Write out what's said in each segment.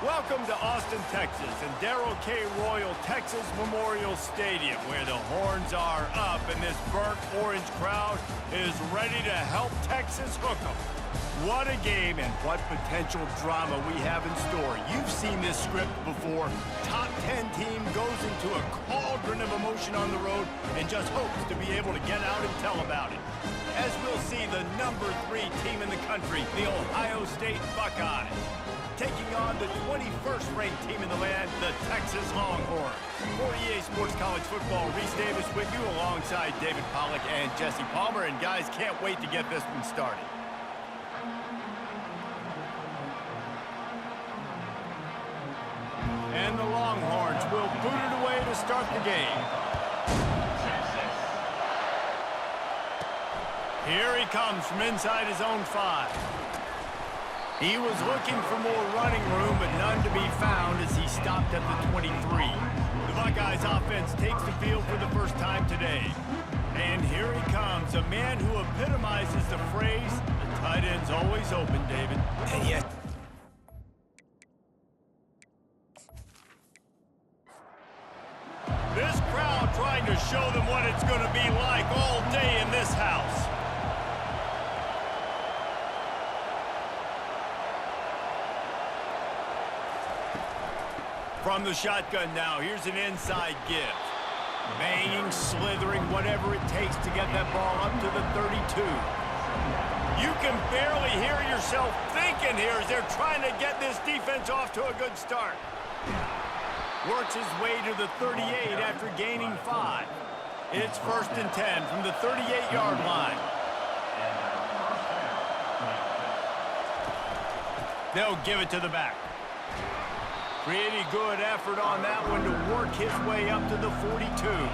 Welcome to Austin, Texas, and Darrell K. Royal Texas Memorial Stadium, where the horns are up and this burnt orange crowd is ready to help Texas hook 'em. What a game and what potential drama we have in store. You've seen this script before. Top 10 team goes into a cauldron of emotion on the road and just hopes to be able to get out and tell about it. As we'll see, the #3 team in the country, the Ohio State Buckeyes, taking on the 21st ranked team in the land, the Texas Longhorns. For EA Sports College Football, Reese Davis with you alongside David Pollack and Jesse Palmer. And guys, can't wait to get this one started. And the Longhorns will boot it away to start the game. Here he comes from inside his own 5. He was looking for more running room, but none to be found as he stopped at the 23. The Buckeyes offense takes the field for the first time today. And here he comes, a man who epitomizes the phrase, the tight end's always open, David. And yet... This crowd trying to show them what it's going to be like all day in this house. From the shotgun now, here's an inside give. Banging, slithering, whatever it takes to get that ball up to the 32. You can barely hear yourself thinking here as they're trying to get this defense off to a good start. Works his way to the 38 after gaining 5. It's 1st and 10 from the 38-yard line. They'll give it to the back. Pretty good effort on that one to work his way up to the 42.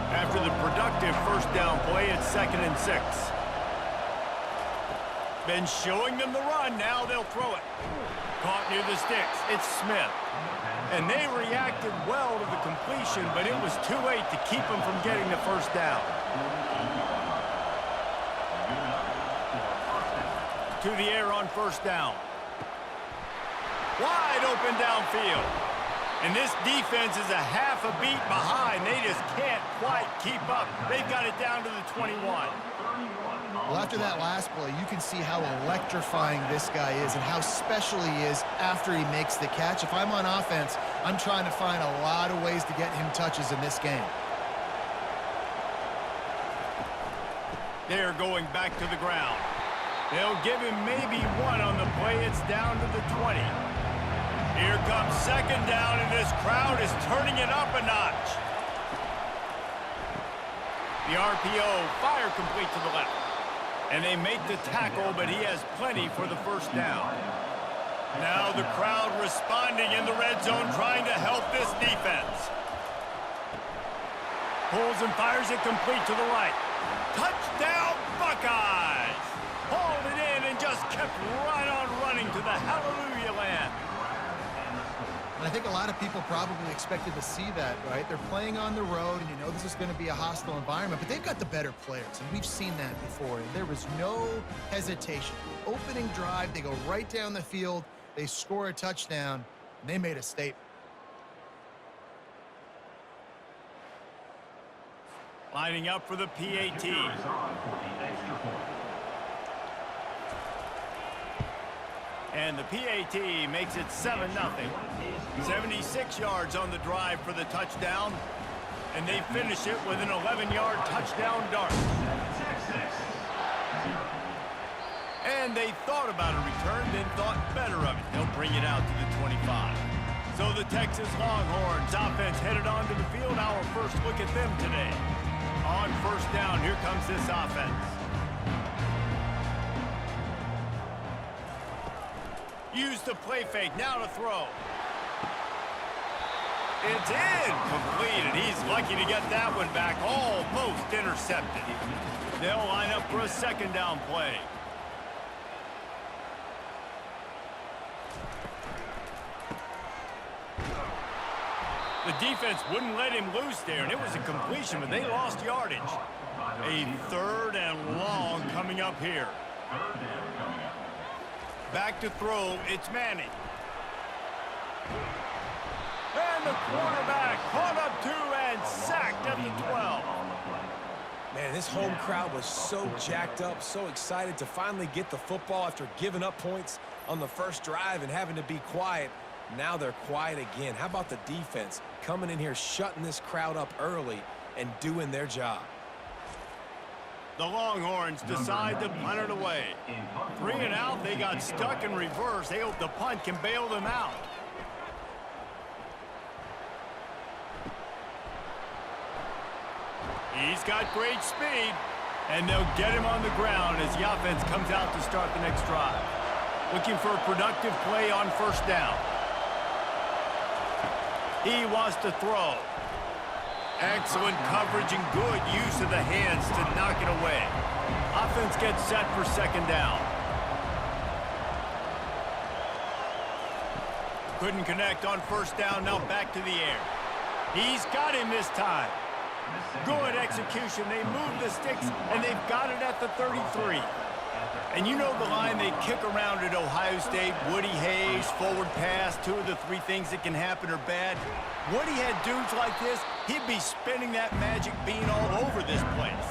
After the productive first down play, it's 2nd and 6. Been showing them the run, now they'll throw it. Caught near the sticks, it's Smith. And they reacted well to the completion, but it was too late to keep them from getting the first down. To the air on 1st down. Wide open downfield. And this defense is a half a beat behind. They just can't quite keep up. They've got it down to the 21. Well, after that last play, you can see how electrifying this guy is and how special he is after he makes the catch. If I'm on offense, I'm trying to find a lot of ways to get him touches in this game. They're going back to the ground. They'll give him maybe 1 on the play. It's down to the 20. Here comes 2nd down, and this crowd is turning it up a notch. The RPO, fire complete to the left. And they make the tackle, but he has plenty for the first down. Now the crowd responding in the red zone, trying to help this defense. Pulls and fires it complete to the right. Touchdown, Buckeyes! Hauled it in and just kept right on running to the hallelujah land. And I think a lot of people probably expected to see that, right? They're playing on the road, and you know this is going to be a hostile environment, but they've got the better players, and we've seen that before. And there was no hesitation. Opening drive, they go right down the field, they score a touchdown, and they made a statement. Lining up for the PAT. And the PAT makes it 7-0. 76 yards on the drive for the touchdown. And they finish it with an 11-yard touchdown dart. And they thought about a return, then thought better of it. They'll bring it out to the 25. So the Texas Longhorns offense headed onto the field. Our first look at them today. On 1st down, here comes this offense. Use the play fake, now to throw. It's incomplete, and he's lucky to get that one back, almost intercepted. They'll line up for a 2nd down play. The defense wouldn't let him loose there, and it was a completion, but they lost yardage. A 3rd and long coming up here. Back to throw, it's Manning. And the quarterback caught up to and sacked at the 12. Man, this home crowd was so jacked up, so excited to finally get the football after giving up points on the first drive and having to be quiet. Now they're quiet again. How about the defense coming in here, shutting this crowd up early and doing their job? The Longhorns decide to punt it away. 3 and out, they got stuck in reverse. They hope the punt can bail them out. He's got great speed, and they'll get him on the ground as the offense comes out to start the next drive. Looking for a productive play on first down. He wants to throw. Excellent coverage and good use of the hands to knock it away. Offense gets set for second down. Couldn't connect on first down, now back to the air. He's got him this time. Good execution. They move the sticks, and they've got it at the 33. And you know the line they kick around at Ohio State, Woody Hayes, forward pass, 2 of the 3 things that can happen are bad. Woody had dudes like this, he'd be spinning that magic bean all over this place.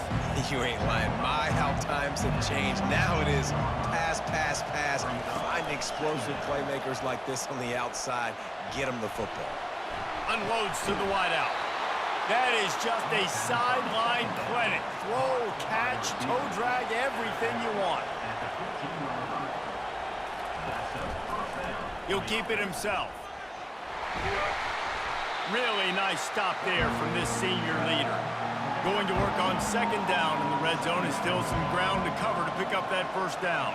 You ain't lying. My, how times have changed. Now it is pass, pass, pass. Find explosive playmakers like this on the outside. Get them the football. Unloads to the wideout. That is just a sideline clinic. Throw, catch, toe drag, everything you want. He'll keep it himself. Really nice stop there from this senior leader. Going to work on second down in the red zone, and still some ground to cover to pick up that first down.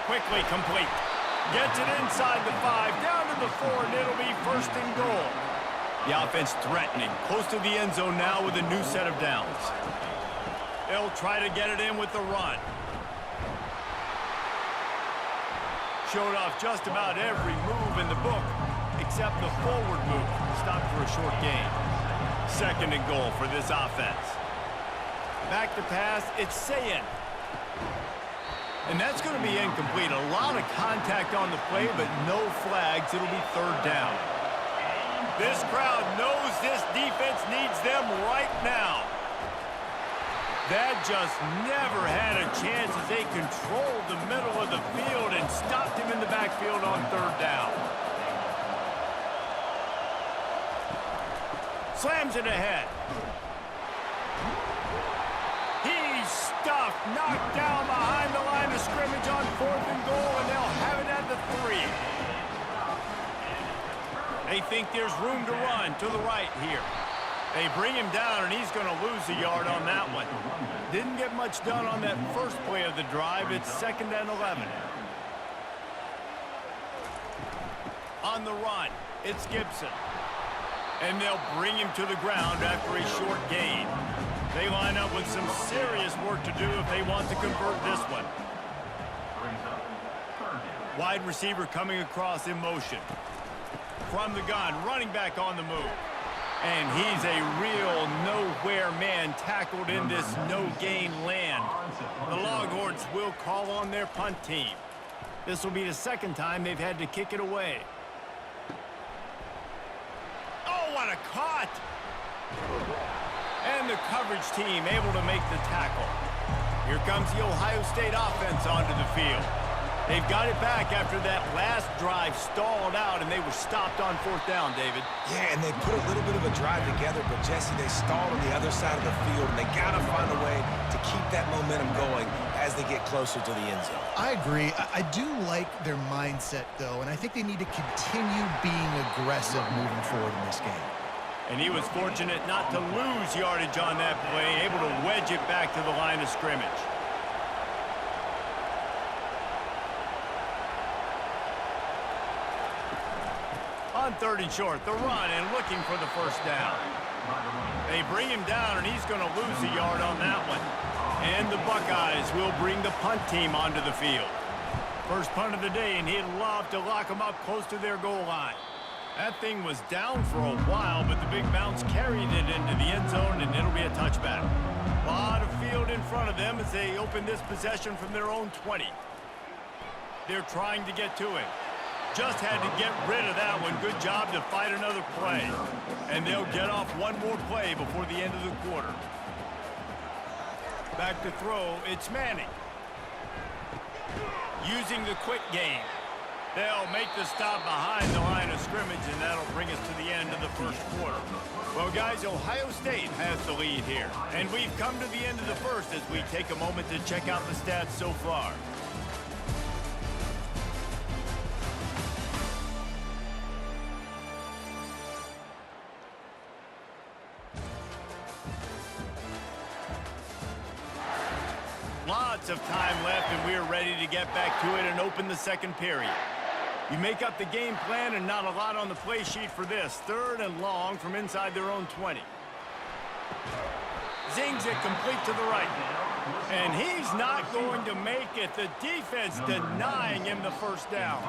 Quickly complete. Gets it inside the 5, down to the 4, and it'll be first and goal. The offense threatening, close to the end zone now with a new set of downs. They'll try to get it in with the run. Showed off just about every move in the book, except the forward move. Stopped for a short gain. Second and goal for this offense. Back to pass, it's Sayin. And that's going to be incomplete. A lot of contact on the play, but no flags. It'll be third down. This crowd knows this defense needs them right now. That just never had a chance as they controlled the middle of the field and stopped him in the backfield on third down. Slams it ahead. Stuffed, knocked down behind the line of scrimmage on 4th and goal, and they'll have it at the 3. They think there's room to run to the right here. They bring him down, and he's going to lose a yard on that one. Didn't get much done on that first play of the drive. It's 2nd and 11. On the run, it's Gibson. And they'll bring him to the ground after a short gain. They line up with some serious work to do if they want to convert this one. Wide receiver coming across in motion. From the gun, running back on the move. And he's a real nowhere man tackled in this no-gain land. The Longhorns will call on their punt team. This will be the 2nd time they've had to kick it away. Oh, what a cut! And the coverage team able to make the tackle. Here comes the Ohio State offense onto the field. They've got it back after that last drive stalled out, and they were stopped on 4th down, David. Yeah, and they put a little bit of a drive together, but, Jesse, they stalled on the other side of the field, and they got to find a way to keep that momentum going as they get closer to the end zone. I agree. I do like their mindset, though, and I think they need to continue being aggressive moving forward in this game. And he was fortunate not to lose yardage on that play, able to wedge it back to the line of scrimmage. On 3rd and short, the run and looking for the first down. They bring him down, and he's going to lose a yard on that one. And the Buckeyes will bring the punt team onto the field. First punt of the day, and he'd love to lock them up close to their goal line. That thing was down for a while, but the big bounce carried it into the end zone, and it'll be a touchback. A lot of field in front of them as they open this possession from their own 20. They're trying to get to him. Just had to get rid of that one. Good job to fight another play. And they'll get off one more play before the end of the quarter. Back to throw, it's Manning. Using the quick game. They'll make the stop behind the line of scrimmage, and that'll bring us to the end of the first quarter. Well, guys, Ohio State has the lead here. And we've come to the end of the first as we take a moment to check out the stats so far. Lots of time left, and we're ready to get back to it and open the second period. You make up the game plan, and not a lot on the play sheet for this. 3rd and long from inside their own 20. Zings it complete to the right. And he's not going to make it. The defense denying him the first down.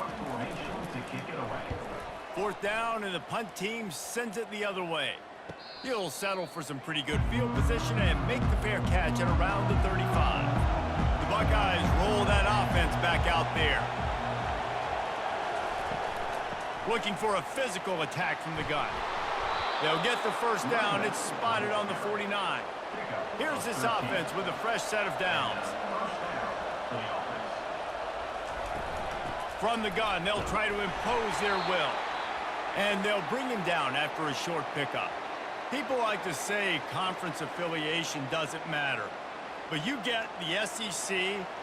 4th down, and the punt team sends it the other way. He'll settle for some pretty good field position and make the fair catch at around the 35. The Buckeyes roll that offense back out there. Looking for a physical attack from the gun. They'll get the first down. It's spotted on the 49. Here's this offense with a fresh set of downs. From the gun, they'll try to impose their will. And they'll bring him down after a short pickup. People like to say conference affiliation doesn't matter. But you get the SEC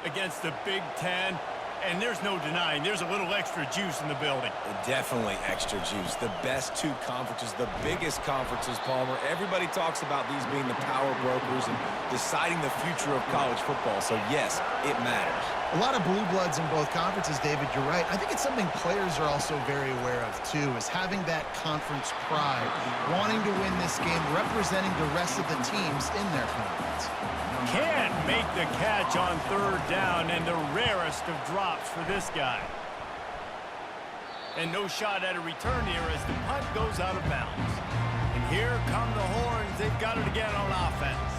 against the Big Ten, and there's no denying there's a little extra juice in the building. Definitely extra juice. The best two conferences, the biggest conferences, Palmer. Everybody talks about these being the power brokers and deciding the future of college football. So, yes, it matters. A lot of blue bloods in both conferences, David, you're right. I think it's something players are also very aware of, too, is having that conference pride, wanting to win this game, representing the rest of the teams in their conference. Can't make the catch on 3rd down, and the rarest of drops for this guy. And no shot at a return here as the punt goes out of bounds. And here come the Horns. They've got it again on offense.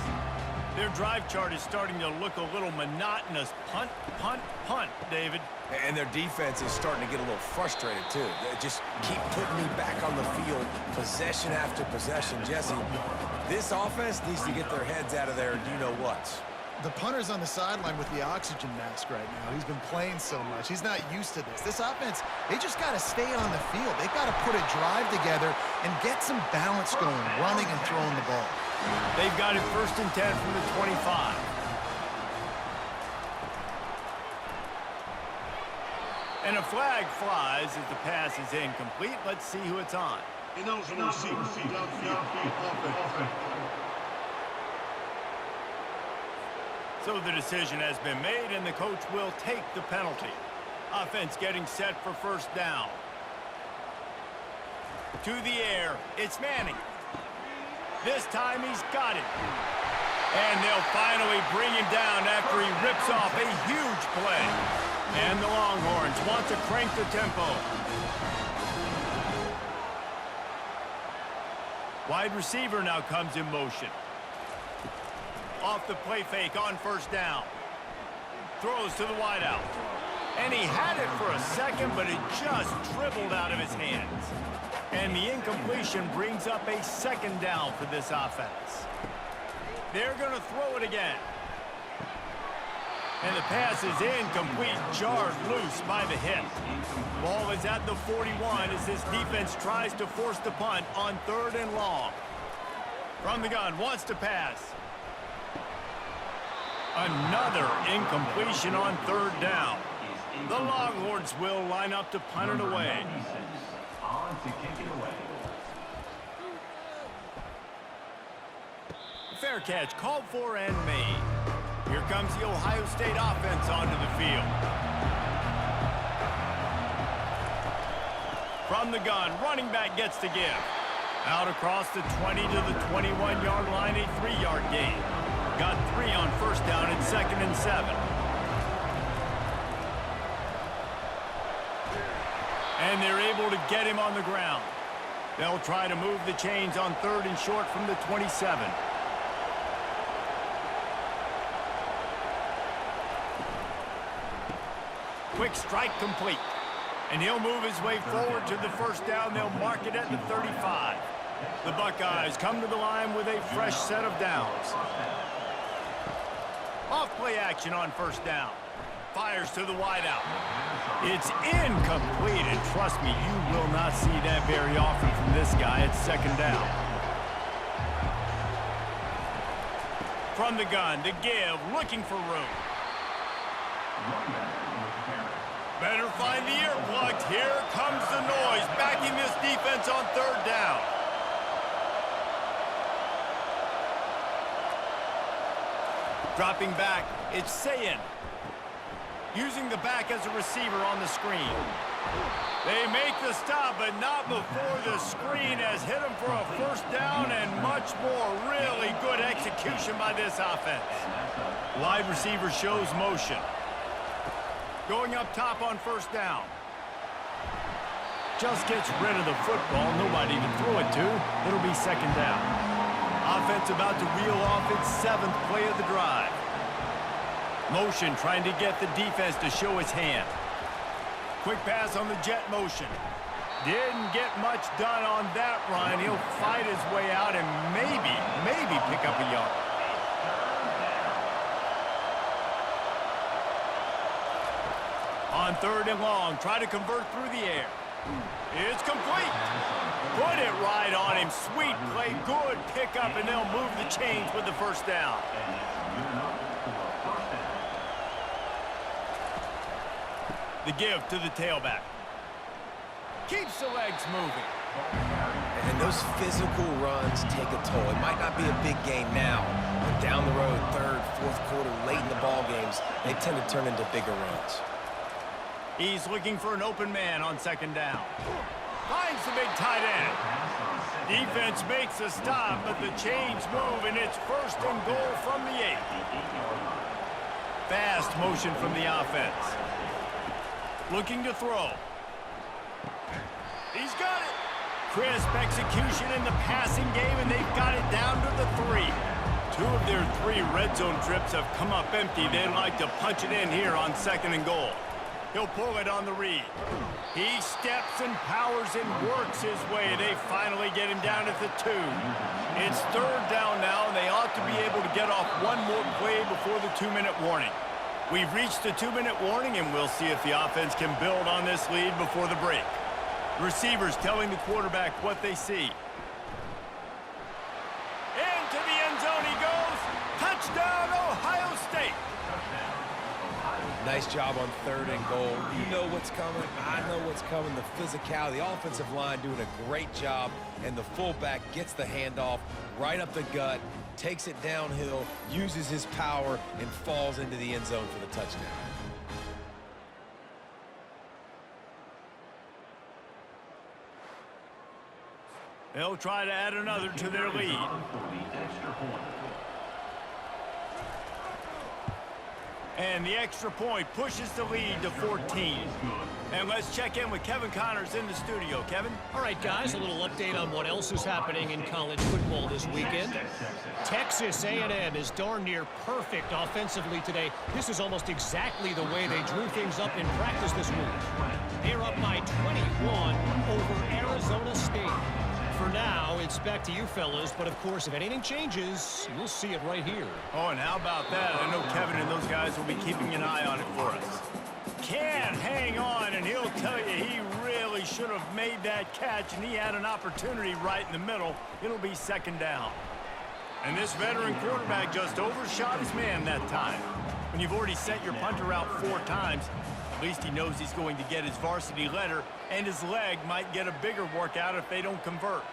Their drive chart is starting to look a little monotonous. Punt, punt, punt, David. And their defense is starting to get a little frustrated, too. They just keep putting me back on the field, possession after possession. Jesse, this offense needs to get their heads out of their you-know-whats. The punter's on the sideline with the oxygen mask right now. He's been playing so much. He's not used to this. This offense, they just got to stay on the field. They've got to put a drive together and get some balance going, running and throwing the ball. They've got it 1st and 10 from the 25. And a flag flies as the pass is incomplete. Let's see who it's on. So the decision has been made, and the coach will take the penalty. Offense getting set for 1st down. To the air, it's Manning. This time he's got it. And they'll finally bring him down after he rips off a huge play. And the Longhorns want to crank the tempo. Wide receiver now comes in motion. Off the play fake on 1st down. Throws to the wideout. And he had it for a second, but it just dribbled out of his hands. And the incompletion brings up a 2nd down for this offense. They're going to throw it again. And the pass is incomplete, jarred loose by the hit. Ball is at the 41 as this defense tries to force the punt on 3rd and long. From the gun, wants to pass. Another incompletion on 3rd down. The Longhorns will line up to punt it away. Fair catch called for and made. Here comes the Ohio State offense onto the field. From the gun, running back gets to give. Out across the 20 to the 21-yard line, a 3-yard gain. Got 3 on 1st down and 2nd and 7. And they're able to get him on the ground. They'll try to move the chains on 3rd and short from the 27. Quick strike complete. And he'll move his way forward to the first down. They'll mark it at the 35. The Buckeyes come to the line with a fresh set of downs. Off-play action on first down. Fires to the wideout. It's incomplete, and trust me, you will not see that very often from this guy at second down. From the gun to give, looking for room. Better find the earplugs. Here comes the noise, backing this defense on third down. Dropping back, it's Sayin. Using the back as a receiver on the screen. They make the stop, but not before the screen has hit them for a first down and much more. Really good execution by this offense. Wide receiver shows motion. Going up top on first down. Just gets rid of the football. Nobody to throw it to. It'll be second down. Offense about to reel off its 7th play of the drive. Motion trying to get the defense to show its hand. Quick pass on the jet motion. Didn't get much done on that run. He'll fight his way out and maybe pick up a yard. On third and long, try to convert through the air. It's complete. Put it right on him. Sweet play, good pickup, and they'll move the chains with the first down. The give to the tailback. Keeps the legs moving. And those physical runs take a toll. It might not be a big game now, but down the road, third, fourth quarter, late in the ball games, they tend to turn into bigger runs. He's looking for an open man on second down. Finds the big tight end. Defense makes a stop, but the chains move, and it's first and goal from the 8. Fast motion from the offense. Looking to throw. He's got it. Crisp execution in the passing game, and they've got it down to the 3. 2 of their 3 red zone trips have come up empty. They'd like to punch it in here on second and goal. He'll pull it on the read. He steps and powers and works his way. They finally get him down at the 2. It's third down now, and they ought to be able to get off one more play before the 2-minute warning. We've reached the 2-minute warning, and we'll see if the offense can build on this lead before the break. Receivers telling the quarterback what they see. Into the end zone he goes. Touchdown, Ohio State. Nice job on third and goal. You know what's coming. I know what's coming. The physicality, the offensive line doing a great job, and the fullback gets the handoff right up the gut, takes it downhill, uses his power, and falls into the end zone for the touchdown. They'll try to add another to their lead. And the extra point pushes the lead to 14. And let's check in with Kevin Connors in the studio. Kevin? All right, guys, a little update on what else is happening in college football this weekend. Texas A&M is darn near perfect offensively today. This is almost exactly the way they drew things up in practice this week. They're up by 21 over Arizona State. For now, it's back to you fellas, but of course, if anything changes, you'll see it right here. Oh, and how about that? I know Kevin and those guys will be keeping an eye on it for us. Can't hang on, and he'll tell you he really should have made that catch, and he had an opportunity right in the middle. It'll be second down. And this veteran quarterback just overshot his man that time. When you've already sent your punter out 4 times, at least he knows he's going to get his varsity letter, and his leg might get a bigger workout if they don't convert.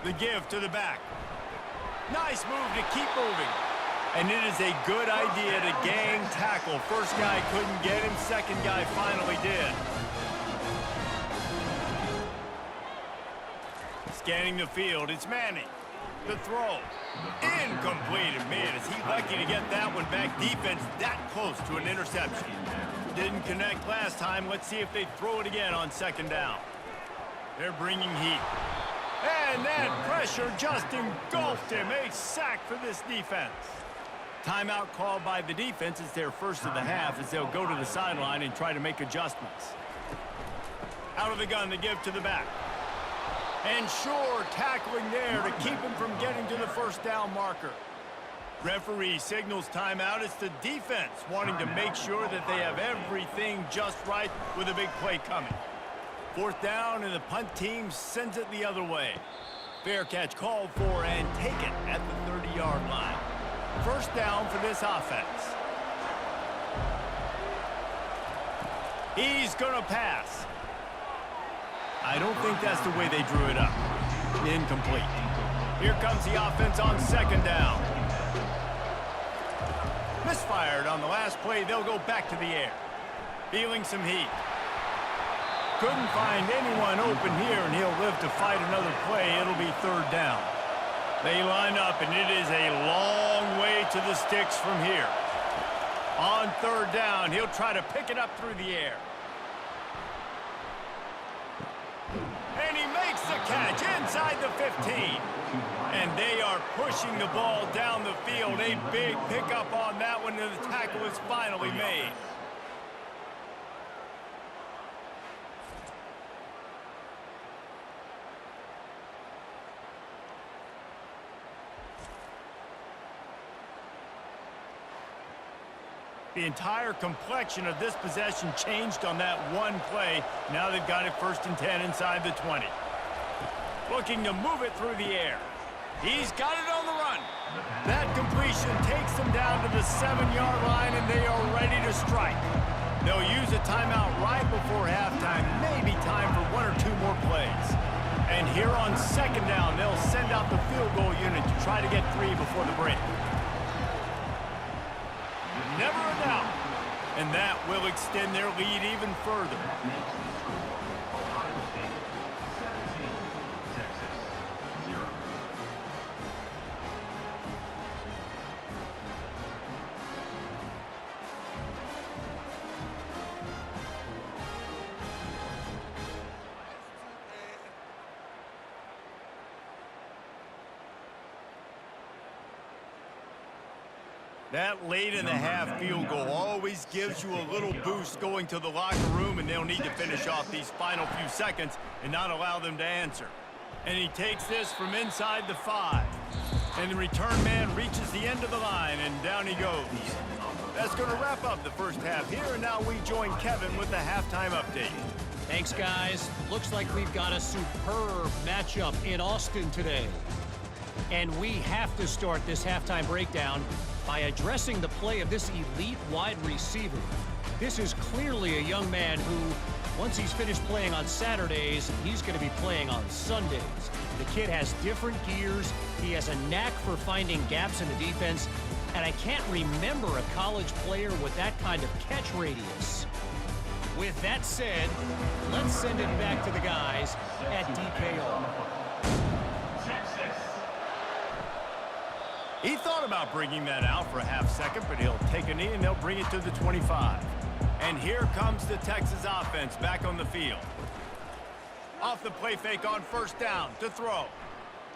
The give to the back. Nice move to keep moving. And it is a good idea to gang tackle. First guy couldn't get him, second guy finally did. Scanning the field, it's Manning. The throw. Incomplete. And man, is he lucky to get that one back. Defense that close to an interception. Didn't connect last time. Let's see if they throw it again on second down. They're bringing heat. And that pressure just engulfed him. A sack for this defense. Timeout called by the defense. It's their first of the half as they'll go to the sideline and try to make adjustments. Out of the gun to give to the back. And Shore tackling there to keep him from getting to the first down marker. Referee signals timeout. It's the defense wanting to make sure that they have everything just right with a big play coming. Fourth down, and the punt team sends it the other way. Fair catch called for and taken at the 30-yard line. First down for this offense. He's going to pass. I don't think that's the way they drew it up. Incomplete. Here comes the offense on second down. Misfired on the last play. They'll go back to the air. Feeling some heat. Couldn't find anyone open here, and he'll live to fight another play. It'll be third down. They line up, and it is a long way to the sticks from here. On third down, he'll try to pick it up through the air. And he makes the catch inside the 15. And they are pushing the ball down the field. A big pickup on that one, and the tackle is finally made. The entire complexion of this possession changed on that one play. Now they've got it 1st and 10 inside the 20. Looking to move it through the air. He's got it on the run. That completion takes them down to the 7-yard line, and they are ready to strike. They'll use a timeout right before halftime. Maybe time for 1 or 2 more plays. And here on second down, they'll send out the field goal unit to try to get 3 before the break. Never a doubt. And that will extend their lead even further. That late in the half field goal always gives you a little boost going to the locker room, and they'll need to finish off these final few seconds and not allow them to answer. And he takes this from inside the 5. And the return man reaches the end of the line, and down he goes. That's going to wrap up the first half here, and now we join Kevin with the halftime update. Thanks, guys. Looks like we've got a superb matchup in Austin today. And we have to start this halftime breakdown by addressing the play of this elite wide receiver. This is clearly a young man who, once he's finished playing on Saturdays, he's going to be playing on Sundays. The kid has different gears. He has a knack for finding gaps in the defense. And I can't remember a college player with that kind of catch radius. With that said, let's send it back to the guys at DKO. He thought about bringing that out for a half second, but he'll take a knee and they'll bring it to the 25. And here comes the Texas offense back on the field. Off the play fake on first down to throw.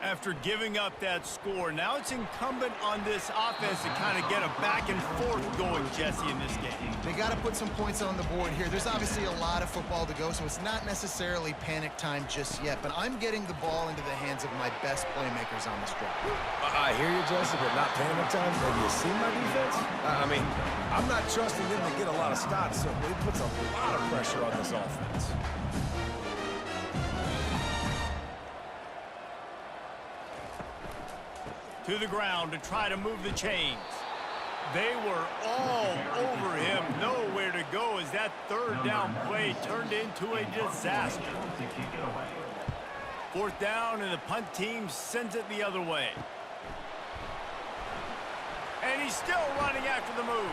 After giving up that score, now it's incumbent on this offense to kind of get a back and forth going, Jesse, in this game. They got to put some points on the board here. There's obviously a lot of football to go, so it's not necessarily panic time just yet, but I'm getting the ball into the hands of my best playmakers on this drive. I hear you, Jesse, but not panic time. Have you seen my defense? I mean, I'm not trusting them to get a lot of stops, so it puts a lot of pressure on this offense. To the ground to try to move the chains. They were all over him. Nowhere to go as that third down play turned into a disaster. Fourth down, and the punt team sends it the other way. And he's still running after the move.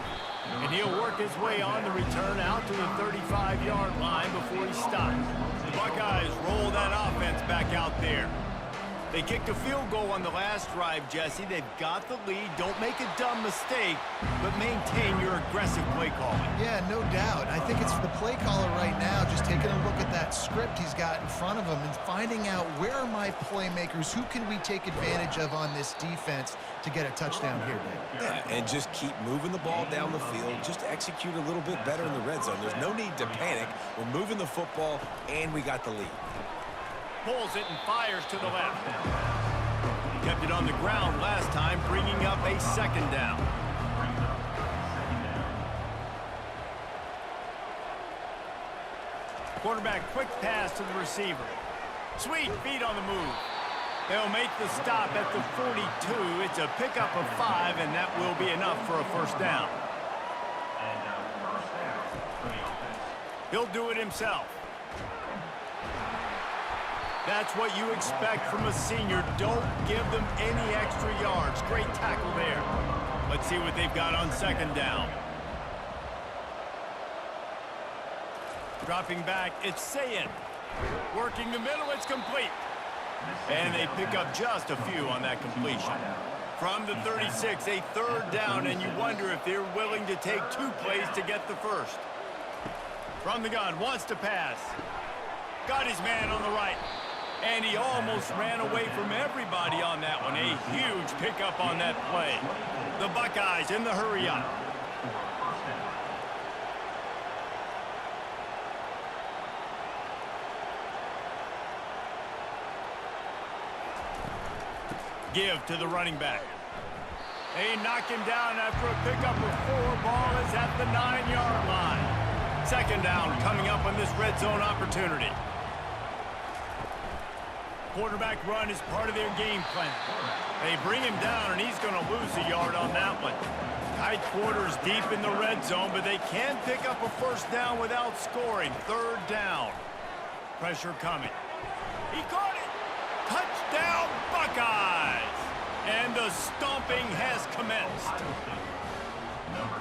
And he'll work his way on the return out to the 35-yard line before he stops. The Buckeyes roll that offense back out there. They kicked a field goal on the last drive, Jesse. They've got the lead. Don't make a dumb mistake, but maintain your aggressive play calling. Yeah, no doubt. I think it's the play caller right now just taking a look at that script he's got in front of him and finding out where are my playmakers, who can we take advantage of on this defense to get a touchdown here, Dave. Yeah, and just keep moving the ball down the field. Just execute a little bit better in the red zone. There's no need to panic. We're moving the football, and we got the lead. Pulls it and fires to the left. Kept it on the ground last time, bringing up a second down. Quarterback quick pass to the receiver. Sweet feet on the move. They'll make the stop at the 42. It's a pickup of 5, and that will be enough for a first down. He'll do it himself. That's what you expect from a senior. Don't give them any extra yards. Great tackle there. Let's see what they've got on second down. Dropping back, it's Sayin. Working the middle, it's complete. And they pick up just a few on that completion. From the 36, a third down, and you wonder if they're willing to take 2 plays to get the first. From the gun, wants to pass. Got his man on the right. And he almost ran away from everybody on that one. A huge pickup on that play. The Buckeyes in the hurry up. Give to the running back. They knock him down after a pickup of 4. Ball is at the 9-yard line. Second down coming up on this red zone opportunity. Quarterback run is part of their game plan. They bring him down, and he's going to lose a yard on that one. Tight quarters deep in the red zone, but they can pick up a first down without scoring. Third down. Pressure coming. He caught it. Touchdown, Buckeyes! And the stomping has commenced.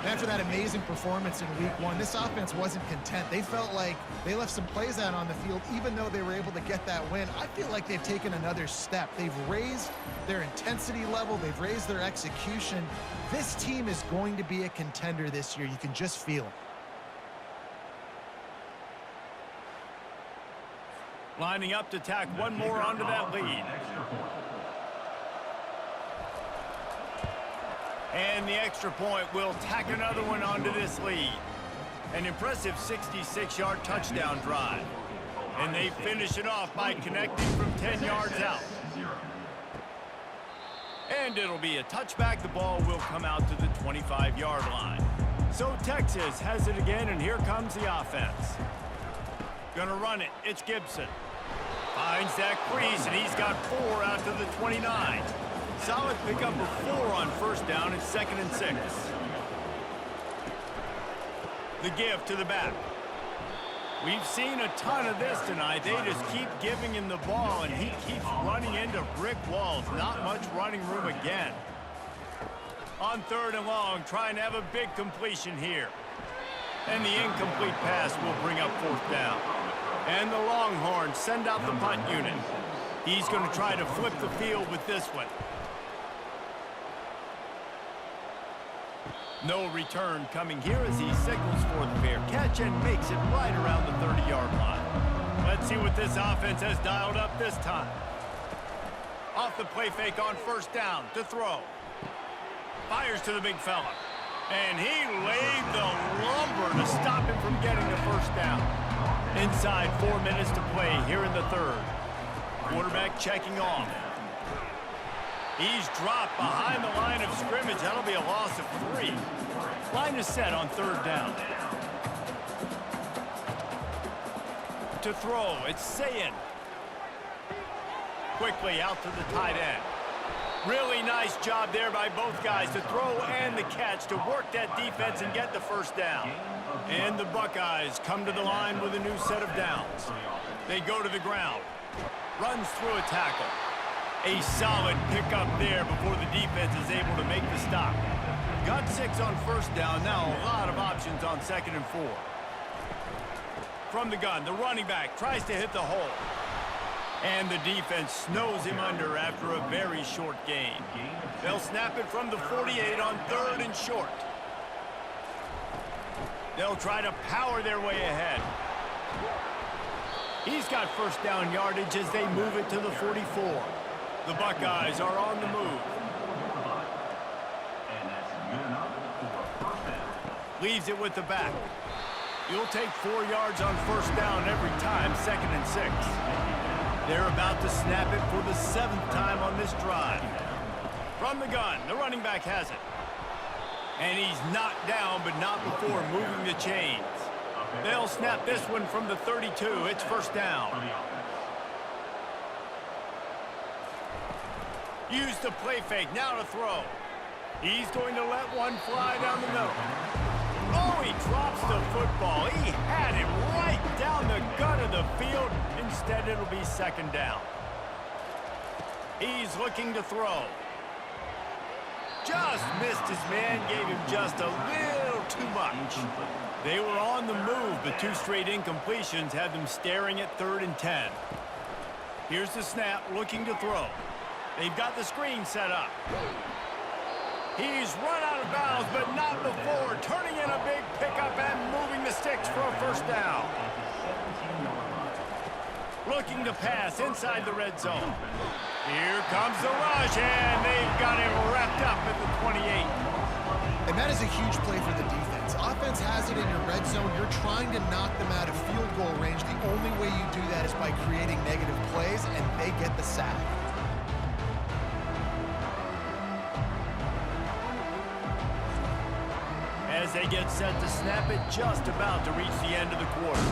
After that amazing performance in week 1, this offense wasn't content. They felt like they left some plays out on the field, even though they were able to get that win. I feel like they've taken another step. They've raised their intensity level. They've raised their execution. This team is going to be a contender this year. You can just feel it. Lining up to tack one more onto that lead. And the extra point will tack another one onto this lead. An impressive 66-yard touchdown drive. And they finish it off by connecting from 10 yards out. And it'll be a touchback. The ball will come out to the 25-yard line. So Texas has it again, and here comes the offense. Gonna run it. It's Gibson. Finds that crease, and he's got 4 out to the 29. Solid pickup of 4 on first down. It's 2nd and 6. The give to the back. We've seen a ton of this tonight. They just keep giving him the ball, and he keeps running into brick walls. Not much running room again. On 3rd and long, trying to have a big completion here. And the incomplete pass will bring up 4th down. And the Longhorns send out the punt unit. He's going to try to flip the field with this one. No return coming here as he signals for the fair catch and makes it right around the 30-yard line. Let's see what this offense has dialed up this time. Off the play fake on first down to throw. Fires to the big fella. And he laid the lumber to stop him from getting the first down. Inside 4 minutes to play here in the 3rd. Quarterback checking off. He's dropped behind the line of scrimmage. That'll be a loss of 3. Line is set on 3rd down. To throw, it's Sayin. Quickly out to the tight end. Really nice job there by both guys to throw and the catch to work that defense and get the first down. And the Buckeyes come to the line with a new set of downs. They go to the ground. Runs through a tackle. A solid pickup there before the defense is able to make the stop. Got 6 on first down. Now a lot of options on 2nd and 4. From the gun, the running back tries to hit the hole. And the defense snows him under after a very short gain. They'll snap it from the 48 on 3rd and short. They'll try to power their way ahead. He's got first down yardage as they move it to the 44. The Buckeyes are on the move. Leaves it with the back. You'll take 4 yards on first down every time, 2nd and 6. They're about to snap it for the 7th time on this drive. From the gun, the running back has it. And he's knocked down, but not before moving the chains. They'll snap this one from the 32. It's first down. Use the play fake, now to throw. He's going to let one fly down the middle. Oh, he drops the football. He had it right down the gut of the field. Instead, it'll be 2nd down. He's looking to throw. Just missed his man, gave him just a little too much. They were on the move, but 2 straight incompletions had them staring at 3rd and 10. Here's the snap, looking to throw. They've got the screen set up. He's run out of bounds, but not before turning in a big pickup and moving the sticks for a first down. Looking to pass inside the red zone. Here comes the rush, and they've got him wrapped up at the 28. And that is a huge play for the defense. Offense has it in your red zone. You're trying to knock them out of field goal range. The only way you do that is by creating negative plays, and they get the sack. As they get set to snap it, just about to reach the end of the quarter.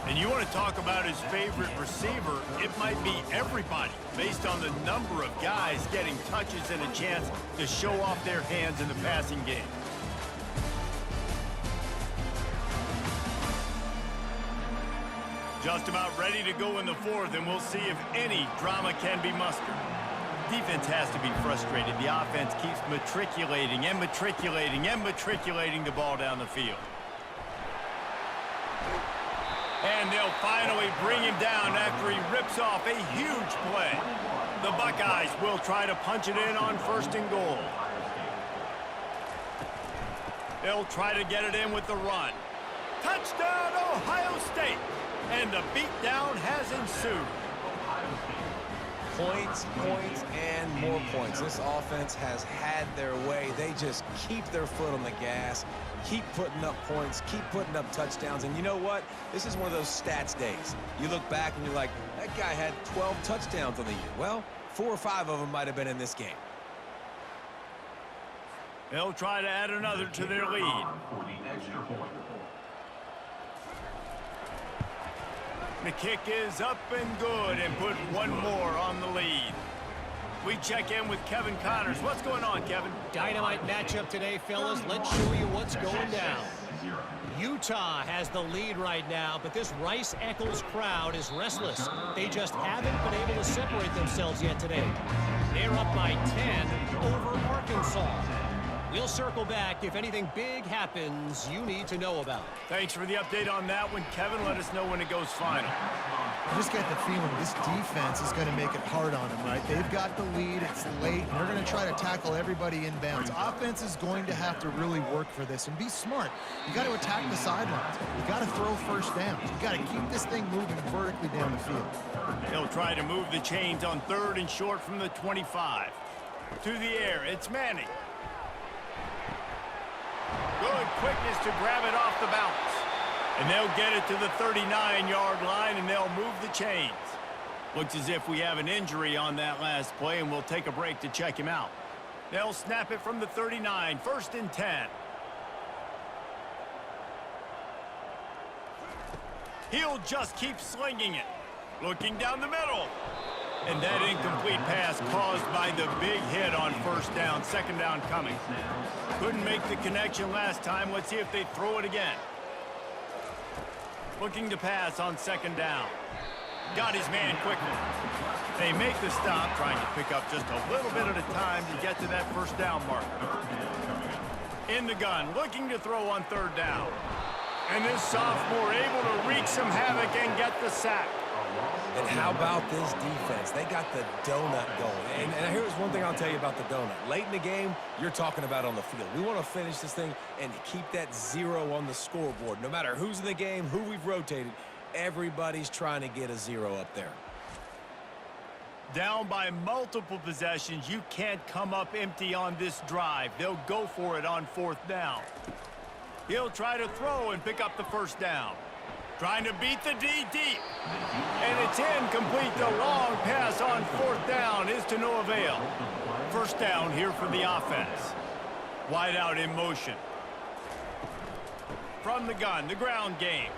And you want to talk about his favorite receiver, it might be everybody, based on the number of guys getting touches and a chance to show off their hands in the passing game. Just about ready to go in the 4th, and we'll see if any drama can be mustered. Defense has to be frustrated. The offense keeps matriculating and matriculating and matriculating the ball down the field. And they'll finally bring him down after he rips off a huge play. The Buckeyes will try to punch it in on 1st and goal. They'll try to get it in with the run. Touchdown, Ohio State! And the beatdown has ensued. Points, points, and more points. This offense has had their way. They just keep their foot on the gas, keep putting up points, keep putting up touchdowns. And you know what? This is one of those stats days. You look back and you're like, that guy had 12 touchdowns on the year. Well, 4 or 5 of them might have been in this game. They'll try to add another to their lead. The kick is up and good, and put one more on the lead. We check in with Kevin Connors. What's going on, Kevin? Dynamite matchup today, fellas. Let's show you what's going down. Utah has the lead right now, but this Rice-Eccles crowd is restless. They just haven't been able to separate themselves yet today. They're up by 10 over Arkansas. We'll circle back if anything big happens you need to know about. Thanks for the update on that one, Kevin. Let us know when it goes final. I just get the feeling this defense is going to make it hard on them, right? They've got the lead. It's late. And they're going to try to tackle everybody in bounds. Offense is going to have to really work for this and be smart. You got to attack the sidelines. You got to throw first downs. You got to keep this thing moving vertically down the field. They'll try to move the chains on 3rd and short from the 25. To the air, it's Manning. Good quickness to grab it off the bounce. And they'll get it to the 39-yard line, and they'll move the chains. Looks as if we have an injury on that last play, and we'll take a break to check him out. They'll snap it from the 39, 1st and 10. He'll just keep slinging it. Looking down the middle. And that incomplete pass caused by the big hit on 1st down, 2nd down coming. Couldn't make the connection last time. Let's see if they throw it again. Looking to pass on 2nd down. Got his man quickly. They make the stop, trying to pick up just a little bit at a time to get to that 1st down marker. In the gun, looking to throw on 3rd down. And this sophomore able to wreak some havoc and get the sack. And how about this defense? They got the donut going. And here's one thing I'll tell you about the donut. Late in the game, you're talking about on the field. We want to finish this thing and keep that 0 on the scoreboard. No matter who's in the game, who we've rotated, everybody's trying to get a 0 up there. Down by multiple possessions, you can't come up empty on this drive. They'll go for it on 4th down. He'll try to throw and pick up the 1st down. Trying to beat the D deep. And it's incomplete. The long pass on 4th down is to no avail. 1st down here for the offense. Wide out in motion. From the gun, the ground game.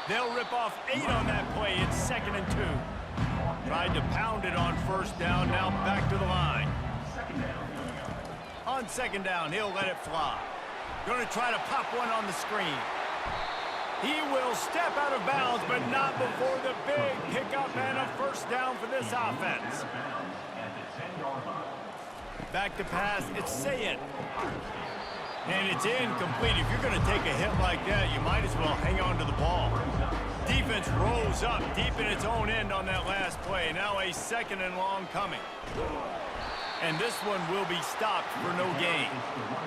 They'll rip off 8 on that play. It's 2nd and 2. Tried to pound it on 1st down. Now back to the line. On 2nd down, he'll let it fly. Going to try to pop one on the screen. He will step out of bounds, but not before the big pickup and a 1st down for this offense. Back to pass, it's Sayin. And it's incomplete. If you're going to take a hit like that, you might as well hang on to the ball. Defense rolls up deep in its own end on that last play. Now a 2nd and long coming. And this one will be stopped for no gain.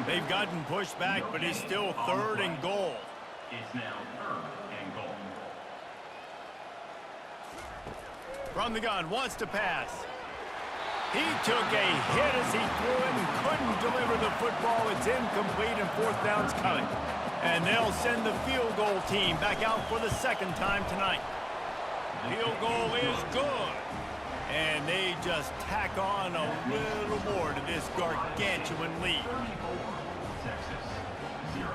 They've gotten pushed back, but it's still 3rd and goal. It's now 3rd and goal. From the gun, wants to pass. He took a hit as he threw it and couldn't deliver the football. It's incomplete and 4th down's coming. And they'll send the field goal team back out for the 2nd time tonight. Field goal is good. And they just tack on a little more to this gargantuan lead. Texas, 0.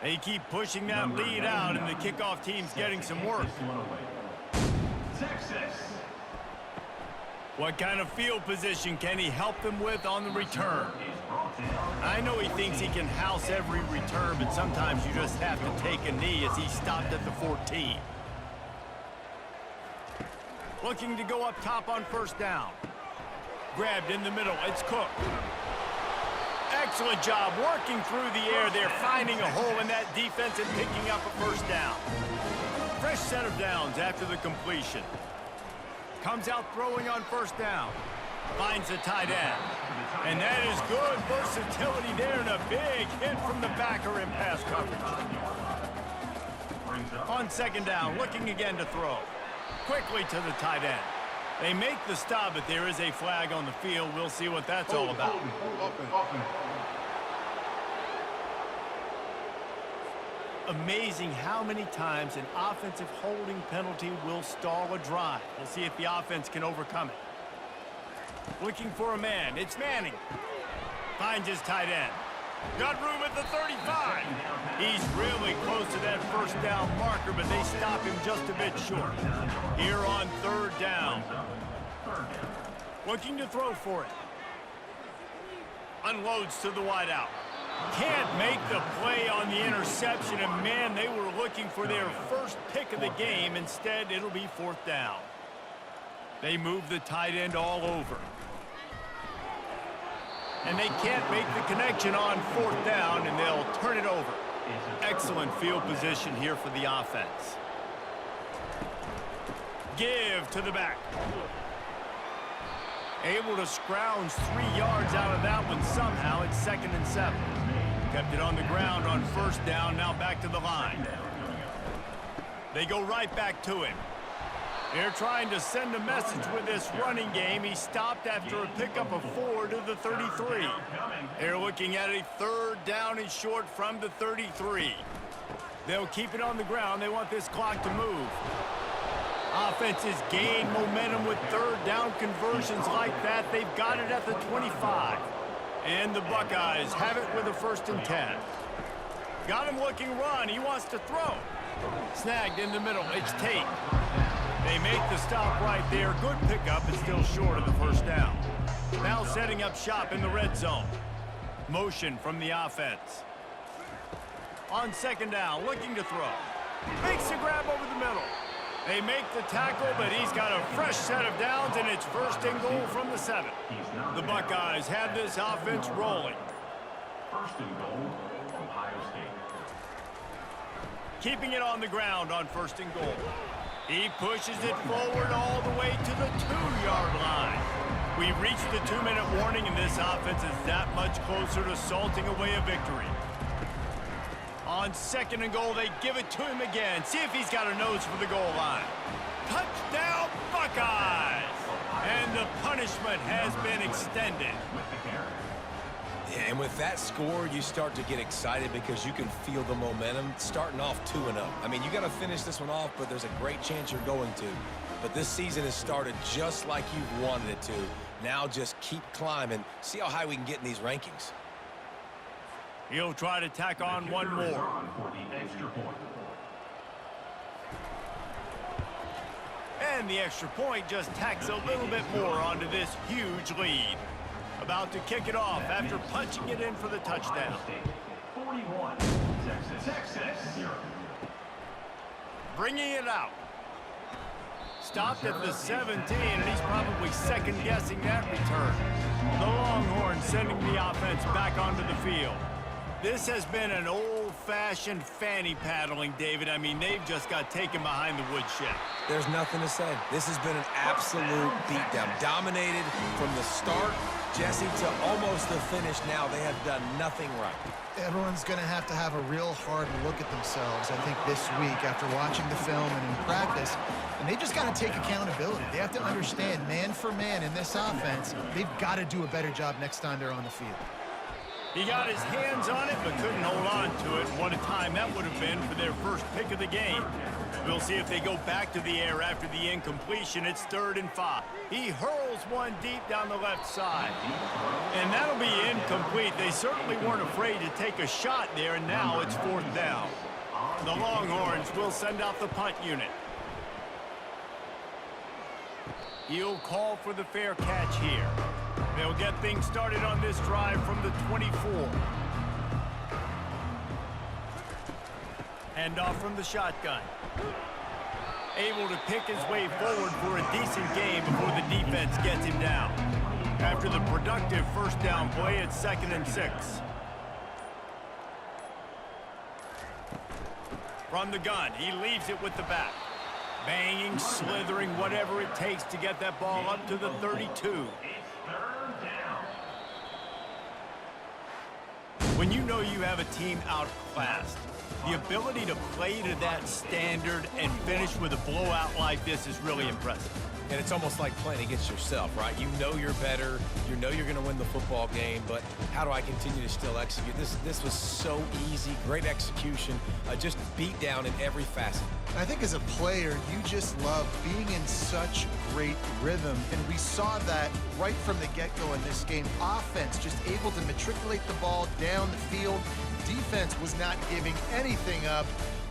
They keep pushing that lead out, and the kickoff team's getting some work. Texas. What kind of field position can he help them with on the return? I know he thinks he can house every return, but sometimes you just have to take a knee as he stopped at the 14. Looking to go up top on 1st down. Grabbed in the middle. It's Cook. Excellent job working through the air. They're finding a hole in that defense and picking up a 1st down. Fresh set of downs after the completion. Comes out throwing on 1st down. Finds the tight end. And that is good versatility there and a big hit from the backer in pass coverage. On 2nd down, looking again to throw. Quickly to the tight end. They make the stop, but there is a flag on the field. We'll see what that's all about. Amazing how many times an offensive holding penalty will stall a drive. We'll see if the offense can overcome it. Looking for a man. It's Manning. Finds his tight end. Got room at the 35. He's really close to that 1st down marker, but they stop him just a bit short. Here on 3rd down. Looking to throw for it. Unloads to the wideout. Can't make the play on the interception, and man, they were looking for their 1st pick of the game. Instead, it'll be 4th down. They move the tight end all over. And they can't make the connection on 4th down, and they'll turn it over. Excellent field position here for the offense. Give to the back. Able to scrounge 3 yards out of that one somehow. It's 2nd and 7. Kept it on the ground on 1st down. Now back to the line. They go right back to him. They're trying to send a message with this running game. He stopped after a pickup of 4 to the 33. They're looking at a 3rd down and short from the 33. They'll keep it on the ground. They want this clock to move. Offenses gain momentum with 3rd down conversions like that. They've got it at the 25. And the Buckeyes have it with a 1st and 10. Got him looking run. He wants to throw. Snagged in the middle. It's Tate. They make the stop right there. Good pickup, but still short of the 1st down. Now setting up shop in the red zone. Motion from the offense. On second down, looking to throw. Makes a grab over the middle. They make the tackle, but he's got a fresh set of downs, and it's first and goal from the 7. The Buckeyes have this offense rolling. First and goal, Ohio State. Keeping it on the ground on first and goal. He pushes it forward all the way to the 2-yard line. We've reached the 2-minute warning, and this offense is that much closer to salting away a victory. On second and goal, they give it to him again. See if he's got a nose for the goal line. Touchdown, Buckeyes! And the punishment has been extended. Yeah, and with that score, you start to get excited because you can feel the momentum starting off 2-0. I mean, you got to finish this one off, but there's a great chance you're going to. But this season has started just like you've wanted it to. Now just keep climbing. See how high we can get in these rankings. He'll try to tack on one more. For the extra point. And the extra point just tacks a little bit more onto this huge lead. About to kick it off after punching it in for the touchdown. 41, Texas 0. Bringing it out. Stopped at the 17, and he's probably second-guessing that return. The Longhorns sending the offense back onto the field. This has been an old-fashioned fanny paddling, David. I mean, they've just got taken behind the woodshed. There's nothing to say. This has been an absolute beatdown. Dominated from the start, Jesse, to almost the finish now. They have done nothing right. Everyone's going to have a real hard look at themselves, I think, this week after watching the film and in practice. And they just got to take accountability. They have to understand, man for man in this offense, they've got to do a better job next time they're on the field. He got his hands on it, but couldn't hold on to it. What a time that would have been for their first pick of the game. We'll see if they go back to the air after the incompletion. It's 3rd and 5. He hurls one deep down the left side. And that'll be incomplete. They certainly weren't afraid to take a shot there, and now it's 4th down. The Longhorns will send out the punt unit. He'll call for the fair catch here. They'll get things started on this drive from the 24. Handoff from the shotgun. Able to pick his way forward for a decent game before the defense gets him down. After the productive first down play, it's 2nd and 6. From the gun, he leaves it with the back. Banging, slithering, whatever it takes to get that ball up to the 32. When you know you have a team outclassed, the ability to play to that standard and finish with a blowout like this is really impressive. And it's almost like playing against yourself, right? You know you're better. You know you're going to win the football game, but how do I continue to still execute? This was so easy, great execution, just beat down in every facet. I think as a player, you just love being in such great rhythm, and we saw that right from the get-go in this game. Offense just able to matriculate the ball down the field. Defense was not giving anything up.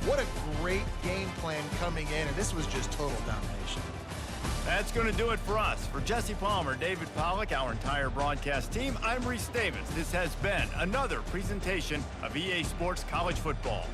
What a great game plan coming in, and this was just total domination. That's going to do it for us. For Jesse Palmer, David Pollack, our entire broadcast team, I'm Reese Davis. This has been another presentation of EA Sports College Football.